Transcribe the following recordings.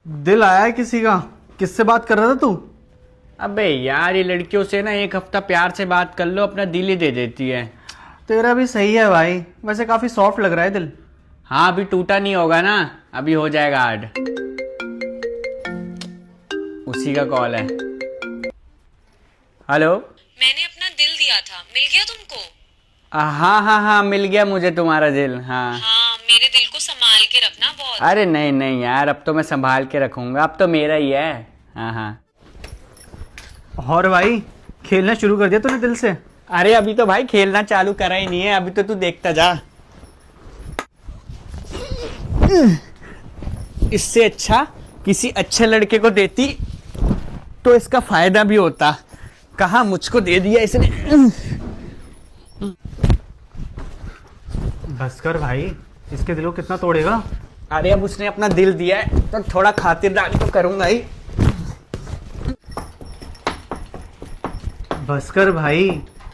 दिल आया है किसी का? किससे बात कर रहा था तू? अबे यार, ये लड़कियों से ना एक हफ्ता प्यार से बात कर लो, अपना दिल ही दे देती है। तेरा भी सही है भाई, वैसे काफी सॉफ्ट लग रहा है दिल। हाँ, अभी टूटा नहीं होगा ना, अभी हो जाएगा हार्ड। उसी का कॉल है। हेलो। मैंने अपना दिल दिया था, मिल गया तुमको? हाँ हाँ हाँ, मिल गया मुझे तुम्हारा दिल। हाँ। हाँ, मेरे दिल को संभाल के रखना बहुत। अरे नहीं नहीं यार, अब तो मैं संभाल के रखूंगा, अब तो मेरा ही है। हाँ हाँ। और भाई, खेलना शुरू कर दिया तूने दिल से? अरे अभी तो भाई खेलना चालू करा ही नहीं है, अभी तो तू देखता जा। इससे अच्छा किसी अच्छे लड़के को देती तो इसका फायदा भी होता। कहाँ मुझको दे दिया इसने। बस कर भाई, इसके दिल को कितना तोड़ेगा? अरे अब उसने अपना दिल दिया है तो थोड़ा खातिरदारी तो करूंगा ही। बस कर भाई,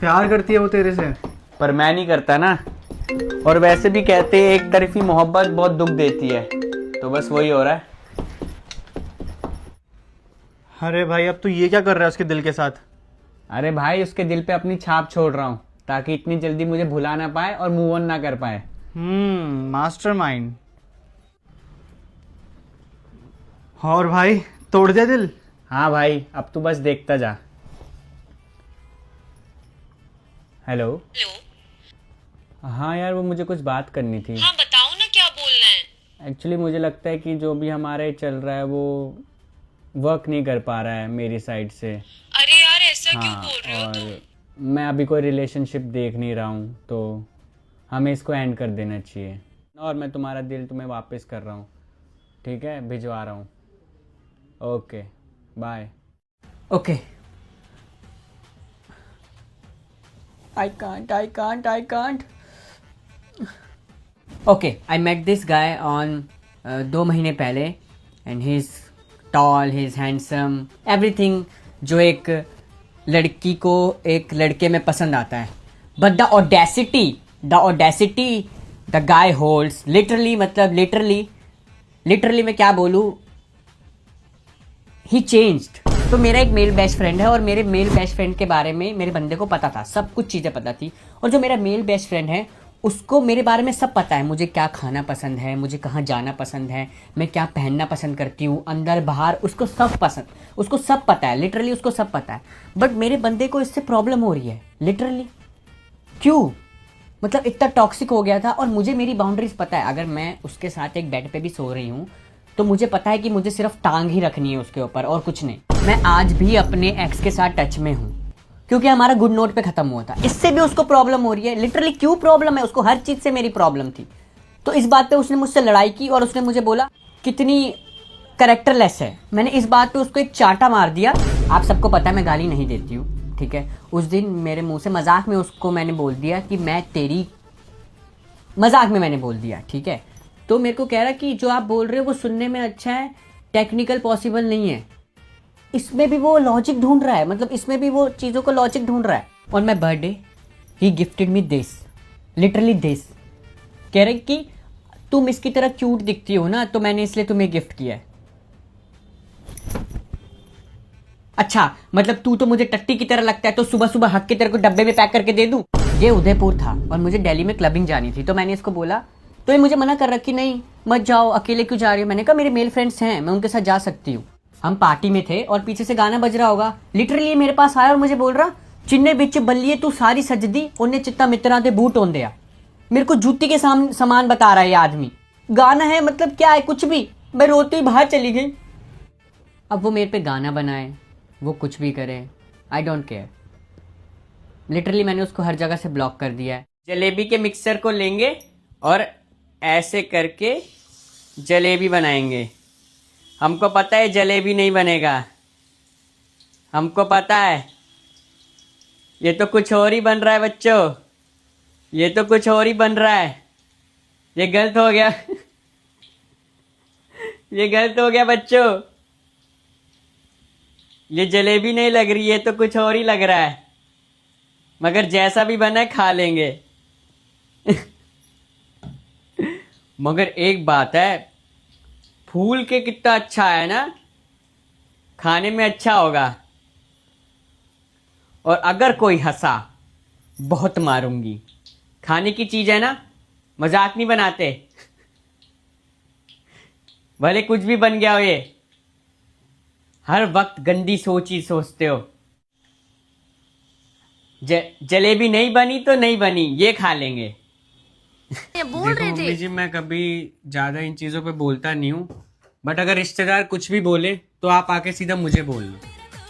प्यार करती है वो तेरे से। पर मैं नहीं करता ना। और वैसे भी कहते हैं एक तरफी मोहब्बत बहुत दुख देती है, तो बस वही हो रहा है। अरे भाई, अब तू ये क्या कर रहा है उसके दिल के साथ? अरे भाई, उसके दिल पे अपनी छाप छोड़ रहा हूँ ताकि इतनी जल्दी मुझे भुला ना पाए और मूव ऑन ना कर पाए। मास्टरमाइंड। और भाई, तोड़ दिया दिल? हाँ भाई, अब तू बस देखता जा। हेलो। हेलो। हाँ यार, वो मुझे कुछ बात करनी थी। हाँ, बताओ ना क्या बोलना है। एक्चुअली मुझे लगता है कि जो भी हमारे चल रहा है वो वर्क नहीं कर पा रहा है मेरी साइड से। अरे यार, ऐसा क्यों हाँ, बोल रहे हो तुम? और मैं अभी कोई रिलेशनशिप देख नहीं रहा हूँ, तो हमें इसको एंड कर देना चाहिए। और मैं तुम्हारा दिल तुम्हें वापस कर रहा हूँ, ठीक है? भिजवा रहा हूँ। Okay, bye. Okay. I can't. Okay, I met this guy on 2 महीने पहले and he's tall, he's handsome, everything जो एक लड़की को एक लड़के में पसंद आता है। But the audacity the guy holds, literally मतलब literally मैं क्या बोलूँ, ही चेंज्ड। तो मेरा एक मेल बेस्ट फ्रेंड है और मेरे मेल बेस्ट फ्रेंड के बारे में मेरे बंदे को पता था, सब कुछ चीज़ें पता थी। और जो मेरा मेल बेस्ट फ्रेंड है उसको मेरे बारे में सब पता है, मुझे क्या खाना पसंद है, मुझे कहाँ जाना पसंद है, मैं क्या पहनना पसंद करती हूँ, अंदर बाहर उसको सब पसंद, उसको सब पता है, लिटरली उसको सब पता है। बट मेरे बंदे को इससे प्रॉब्लम हो रही है, लिटरली। क्यों? मतलब इतना टॉक्सिक हो गया था। और मुझे मेरी बाउंड्रीज पता है, अगर मैं उसके साथ एक बेड पे भी सो रही हूँ तो मुझे पता है कि मुझे सिर्फ टांग ही रखनी है उसके ऊपर और कुछ नहीं। मैं आज भी अपने एक्स के साथ टच में हूँ क्योंकि हमारा गुड नोट पे खत्म हुआ था। इससे भी उसको प्रॉब्लम हो रही है। लिटरली क्यों प्रॉब्लम है? उसको हर चीज से मेरी प्रॉब्लम थी। तो इस बात पे उसने मुझसे लड़ाई की और उसने मुझे बोला कितनी कैरेक्टरलेस है। मैंने इस बात पे उसको एक चाटा मार दिया। आप सबको पता है मैं गाली नहीं देती हूँ, ठीक है? उस दिन मेरे मुंह से मजाक में उसको मैंने बोल दिया कि मैं तेरी, मजाक में मैंने बोल दिया, ठीक है? तो मेरे को कह रहा कि जो आप बोल रहे हो वो सुनने में अच्छा है, टेक्निकल पॉसिबल नहीं है। इसमें भी वो लॉजिक ढूंढ रहा है, मतलब इसमें भी वो चीज़ों को लॉजिक ढूंढ रहा है। On my birthday he gifted me this, literally this. कह रहे कि तुम इसकी तरह क्यूट दिखती हो ना, तो मैंने इसलिए तुम्हें गिफ्ट किया है। अच्छा, मतलब तू तो मुझे टट्टी की तरह लगता है, तो सुबह सुबह हक के तेरे को डब्बे में पैक करके दे दूं? ये उदयपुर था और मुझे दिल्ली में क्लबिंग जानी थी, तो मैंने इसको बोला, तो ये मुझे मना कर रहा कि नहीं मत जाओ, अकेले क्यों जा रही हो? मैंने कहा मेरे मेल फ्रेंड्स हैं, मैं उनके साथ जा सकती हूँ। हम पार्टी में थे और पीछे से गाना बज रहा होगा। लिटरली मेरे पास आया और मुझे बोल रहा, चिन्ने बिच बल्लिए तू सारी सजदी, उन्हें चित्ता मित्रा दे बूट ओन दिया। मेरे को जूती के समान बता रहा है ये आदमी। गाना है मतलब क्या है, कुछ भी। मैं रोती बाहर चली गई। अब वो मेरे पे गाना बनाए, वो कुछ भी करे, आई डोंट केयर। लिटरली मैंने उसको हर जगह से ब्लॉक कर दिया है। जलेबी के मिक्सर को लेंगे और ऐसे करके जलेबी बनाएंगे। हमको पता है जलेबी नहीं बनेगा, हमको पता है। ये तो कुछ और ही बन रहा है बच्चों, ये तो कुछ और ही बन रहा है। ये गलत हो गया ये गलत हो गया बच्चों। ये जलेबी नहीं लग रही है, तो कुछ और ही लग रहा है। मगर जैसा भी बना है खा लेंगे मगर एक बात है, फूल के कितना अच्छा है ना, खाने में अच्छा होगा। और अगर कोई हंसा बहुत मारूंगी। खाने की चीज है ना, मजाक नहीं बनाते। भले कुछ भी बन गया हो, ये हर वक्त गंदी सोच ही सोचते हो। जलेबी नहीं बनी तो नहीं बनी, ये खा लेंगे। ये बोल रहे थे। मम्मी जी, मैं कभी ज्यादा इन चीजों पे बोलता नहीं हूँ, बट अगर रिश्तेदार कुछ भी बोले तो आप आके सीधा मुझे बोल लो,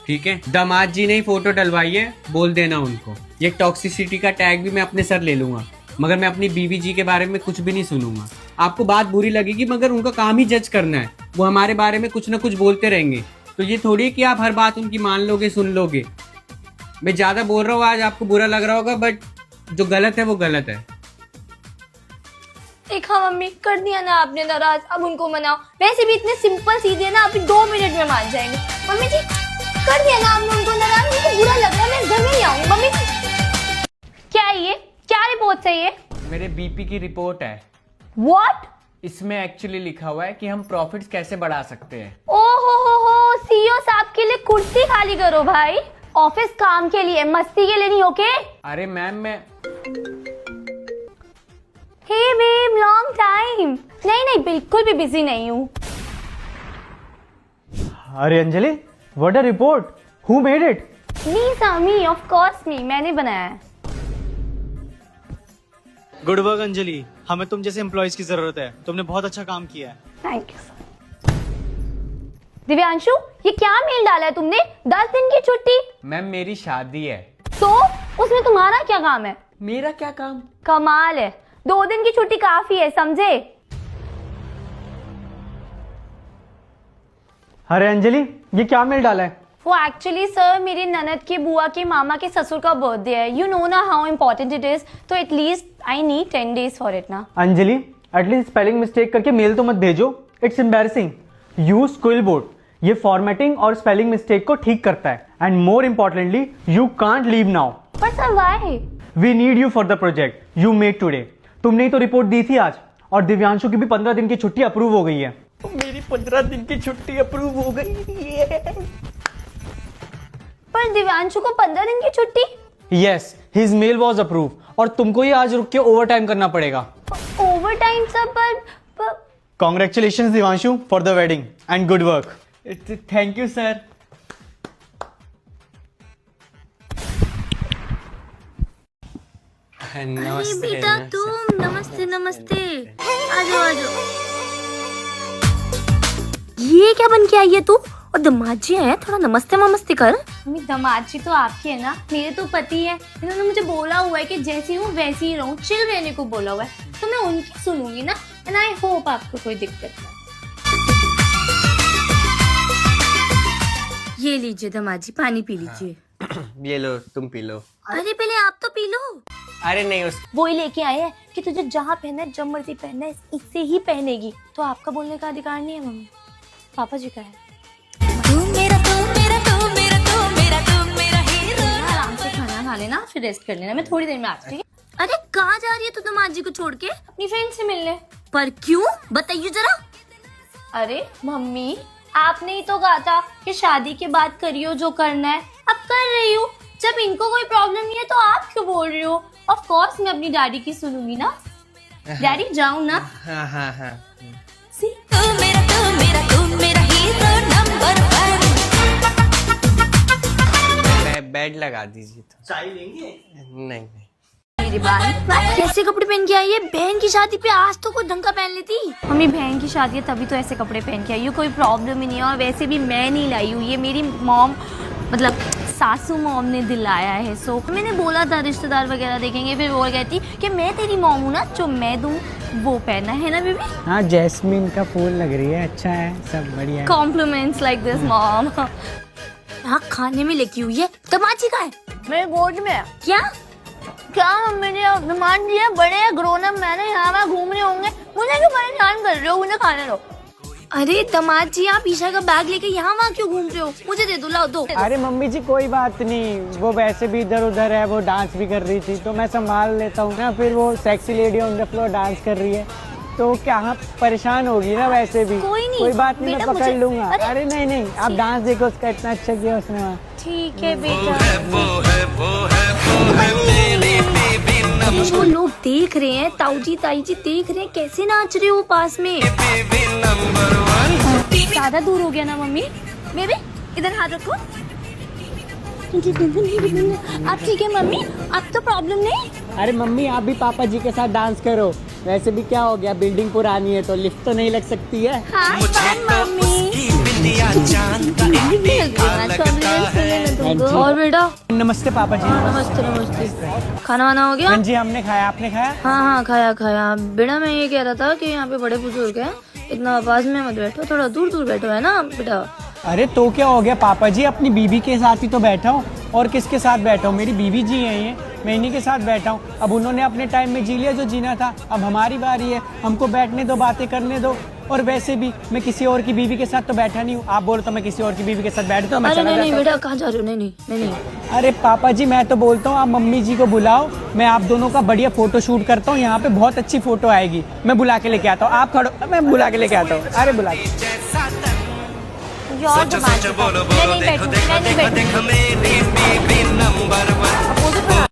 ठीक है? दामाद जी ने ही फोटो डलवाई है, बोल देना उनको। ये टॉक्सिसिटी का टैग भी मैं अपने सर ले लूंगा, मगर मैं अपनी बीवी जी के बारे में कुछ भी नहीं सुनूंगा। आपको बात बुरी लगेगी, मगर उनका काम ही जज करना है। वो हमारे बारे में कुछ ना कुछ बोलते रहेंगे, तो ये थोड़ी कि आप हर बात उनकी मान लोगे, सुन लोगे। मैं ज्यादा बोल रहा हूँ, आज आपको बुरा लग रहा होगा, बट जो गलत है वो गलत है। देखा मम्मी, कर दिया ना आपने नाराज, अब उनको मनाओ। वैसे भी इतने सिंपल सीधे ना, अभी 2 मिनट में मान जाएंगे। मम्मी जी, कर दिया ना आपने उनको नाराज, उनको बुरा लग रहा है, मैं घर में ही आऊंगी। मम्मी क्या है ये, क्या रिपोर्ट है ये? मेरे बीपी की रिपोर्ट है। व्हाट? इसमें एक्चुअली लिखा हुआ है कि हम प्रॉफिट्स कैसे बढ़ा सकते हैं। हो सीईओ साहब के लिए कुर्सी खाली करो भाई। ऑफिस काम के लिए, मस्ती के लिए नहीं, ओके? अरे मैम, मैं हे बेब, लॉन्ग टाइम। नहीं, बिल्कुल भी बिजी नहीं हूँ। अरे Anjali, what a report, who made it? Me, of course me, मैंने बनाया है। गुड वर्क अंजलि, हमें तुम जैसे एम्प्लॉयज की जरूरत है। तुमने बहुत अच्छा काम किया है। Thank you sir. दिव्यांशु, ये क्या मेल डाला है तुमने? 10 दिन की छुट्टी? मैम, मेरी शादी है। तो उसमें तुम्हारा क्या काम है? मेरा क्या काम? कमाल है, 2 दिन की छुट्टी काफी है, समझे? अरे अंजलि, ये क्या मेल डाला है? वो एक्चुअली सर मेरी ननद की बुआ के मामा के ससुर का बर्थडे है। यू नो ना हाउ इम्पोर्टेंट इट इज, तो at least I need 10 days for it ना। अंजलि, एटलीस्ट स्पेलिंग मिस्टेक करके मेल तो मत भेजो, it's embarrassing. Use squill board, ये फॉर्मेटिंग और स्पेलिंग मिस्टेक को ठीक करता है। And more importantly, you can't leave now. पर sir why? We need you for the project you made today. तुमने ही तो रिपोर्ट दी थी आज, और दिव्यांशु की भी 15 दिन की छुट्टी अप्रूव हो गई है। मेरी 15 दिन की छुट्टी अप्रूव हो गई है। पर दिव्यांशु को 15 दिन की छुट्टी? Yes, his mail was approve, और तुमको ही आज रुक के ओवर टाइम करना पड़ेगा। ओवर टाइम सर, पर congratulation Divyanshu for the wedding and good work. Thank you sir. अरे बेटा तुम, नमस्ते नमस्ते, आ जाओ। ये क्या बन के आई है तू? और दामाद जी है, थोड़ा नमस्ते ममस्ते कर। मम्मी, दामाद जी तो आपके है ना, मेरे तो पति है। इन्होंने मुझे बोला हुआ है कि जैसी हूँ वैसी ही रहूँ, चिल रहने को बोला हुआ है, तो मैं उनकी सुनूंगी ना। एंड आई होप आपको कोई दिक्कत ना। ये लीजिए दामाद जी, पानी पी लीजिए। ये लो, तुम पी लो। अरे पहले आप तो पी लो। अरे नहीं, उस वो ही लेके आए हैं कि तुझे जहाँ पहनना है, जब मर्जी पहनना है, इससे ही पहनेगी। तो आपका बोलने का अधिकार नहीं है मम्मी, पापा जी का है। आराम से खाना खा लेना, फिर रेस्ट कर लेना, मैं थोड़ी देर में आती हूँ। अरे कहाँ जा रही है तू दामाद जी को छोड़ के? अपनी फ्रेंड से मिलने। पर क्यों, बताइए जरा। अरे मम्मी, आपने ही तो कहा था कि शादी के बाद करियो जो करना है, अब कर रही हूँ। जब इनको कोई प्रॉब्लम नहीं है तो आप क्यों बोल रही हो? ऑफ कोर्स मैं अपनी डैडी की सुनूंगी ना। डैडी जाऊँ ना? हाँ। सी बेड लगा दीजिए तो। चाय लेंगे? नहीं। मेरी बहन कैसे कपड़े पहन के आई है? बहन की शादी पे आज तो कोई ढंग का पहन लेती। मम्मी, बहन की शादी है तभी तो ऐसे कपड़े पहन के आई हूँ, कोई प्रॉब्लम ही नहीं है। और वैसे भी मैं नहीं लाई हूँ, ये मेरी मॉम, मतलब सासू मॉम ने दिलाया है। सो मैंने बोला था रिश्तेदार वगैरह देखेंगे, फिर वो कहती कि मैं तेरी मॉम हूँ ना, जो मैं दूँ वो पहनना है ना बेबी। हाँ, जैस्मिन का फूल लग रही है, अच्छा है, सब बढ़िया है। Compliments like this mom. यहाँ खाने में लेके हुई है, दामाद जी का है मेरे गोद में। क्या मम्मी ने दामाद जी है, बड़े हैं, ग्रोन अप, मैंने यहाँ वहाँ घूम रहे होंगे, मुझे क्यों परेशान कर रहे हो? मुझे खाने दो। अरे दामाद जी, आप ईशा का बैग लेके यहाँ वहाँ क्यों घूम रहे हो? मुझे दे दो, लाओ दो। अरे मम्मी जी, कोई बात नहीं, वो वैसे भी इधर उधर है, वो डांस भी कर रही थी तो मैं संभाल लेता हूँ ना। फिर वो sexy lady on the floor dance कर रही है, तो क्या आप परेशान होगी ना वैसे भी। कोई नहीं, कोई बात नहीं, मैं बेटा, पकड़ मुझे- लूंगा। अरे- अरे नहीं नहीं, आप डांस देखो उसका, इतना अच्छा किया उसने वहाँ। ठीक है बेटा। वो लोग देख रहे हैं, ताऊजी ताईजी देख रहे हैं, कैसे नाच रहे हो पास में। ज्यादा दूर हो गया ना मम्मी। बेबी इधर हाथ रखो। आप ठीक है मम्मी? अब तो प्रॉब्लम नहीं? अरे मम्मी आप भी पापा जी के साथ डांस करो। वैसे भी क्या हो गया, बिल्डिंग पुरानी है तो लिफ्ट तो नहीं लग सकती है। हाँ मम्मी। और बेटा नमस्ते पापा जी। नमस्ते नमस्ते। खाना वाना हो गया? हाँ जी हमने खाया, आपने खाया? हाँ हाँ खाया खाया। बेटा मैं ये कह रहा था कि यहाँ पे बड़े बुजुर्ग हैं, इतना आवाज में मत बैठो, थोड़ा दूर दूर बैठो, है ना बेटा? अरे तो क्या हो गया पापा जी, अपनी बीवी के साथ ही तो बैठा हूँ। और किसके साथ बैठा हूँ? मेरी बीवी जी है ये, मैं इन्हीं के साथ बैठा हूँ। अब उन्होंने अपने टाइम में जी लिया जो जीना था, अब हमारी बारी है, हमको बैठने दो, बातें करने दो। और वैसे भी मैं किसी और की बीवी के साथ तो बैठा नहीं हूँ। आप बोलो तो मैं किसी और की बीवी के साथ बैठता हूँ, मैं अरे चला नहीं नहीं जाता हूँ। बेटा, कहाँ जा रहे हो? नहीं नहीं नहीं नहीं। अरे पापा जी मैं तो बोलता हूँ आप मम्मी जी को बुलाओ, मैं आप दोनों का बढ़िया फोटो शूट करता हूँ। यहाँ पे बहुत अच्छी फोटो आएगी, मैं बुला के लेके आता हूँ। आप खड़ो, मैं बुला के लेके आता हूँ। अरे बुला के। यार मैं नहीं बैठूंगी, मैं नहीं बैठूंगी। अपोजिट में